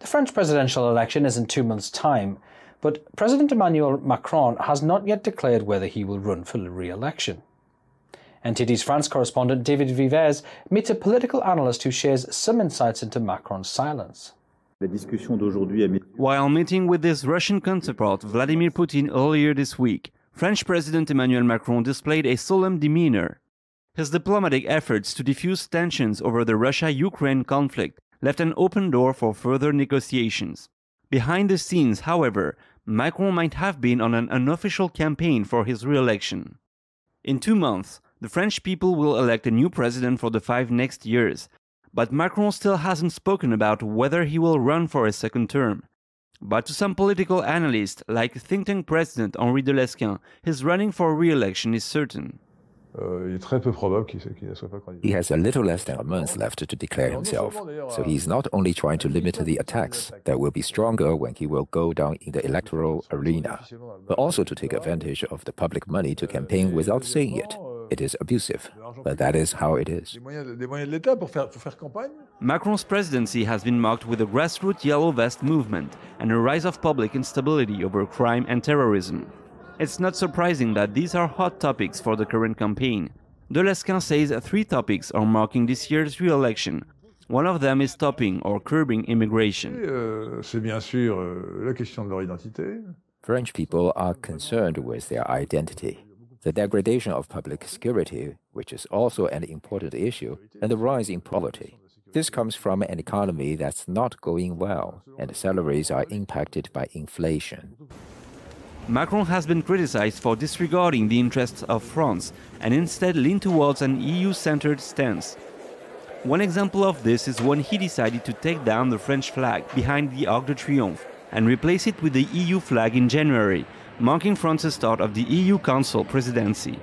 The French presidential election is in 2 months' time, but President Emmanuel Macron has not yet declared whether he will run for re-election. NTD's France correspondent David Vives meets a political analyst who shares some insights into Macron's silence. While meeting with his Russian counterpart Vladimir Putin earlier this week, French President Emmanuel Macron displayed a solemn demeanor. His diplomatic efforts to defuse tensions over the Russia-Ukraine conflict left an open door for further negotiations. Behind the scenes, however, Macron might have been on an unofficial campaign for his re-election. In 2 months, the French people will elect a new president for the 5 next years, but Macron still hasn't spoken about whether he will run for a second term. But to some political analysts, like think tank president Henri de Lesquen, his running for re-election is certain. He has a little less than a month left to declare himself, so he's not only trying to limit the attacks that will be stronger when he will go down in the electoral arena, but also to take advantage of the public money to campaign without saying it. It is abusive, but that is how it is. Macron's presidency has been marked with a grassroots yellow vest movement and a rise of public instability over crime and terrorism. It's not surprising that these are hot topics for the current campaign. De Lesquen says 3 topics are marking this year's re-election. One of them is stopping or curbing immigration. French people are concerned with their identity. The degradation of public security, which is also an important issue, and the rise in poverty. This comes from an economy that's not going well, and salaries are impacted by inflation. Macron has been criticized for disregarding the interests of France and instead leaned towards an EU-centered stance. One example of this is when he decided to take down the French flag behind the Arc de Triomphe and replace it with the EU flag in January, marking France's start of the EU Council presidency.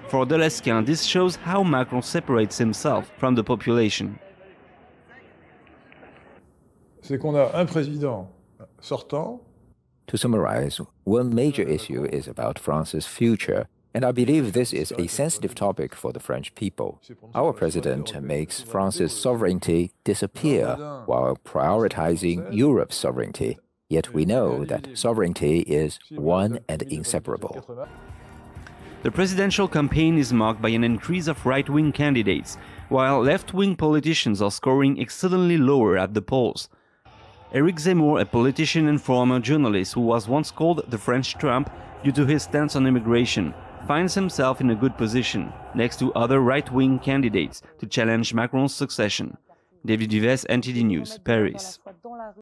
For de Lesquen, this shows how Macron separates himself from the population. C'est qu'on a un président sortant. To summarize, one major issue is about France's future, and I believe this is a sensitive topic for the French people. Our president makes France's sovereignty disappear while prioritizing Europe's sovereignty. Yet we know that sovereignty is one and inseparable. The presidential campaign is marked by an increase of right-wing candidates, while left-wing politicians are scoring excellently lower at the polls. Éric Zemmour, a politician and former journalist who was once called the French Trump due to his stance on immigration, finds himself in a good position, next to other right-wing candidates, to challenge Macron's succession. David Vives, NTD News, Paris.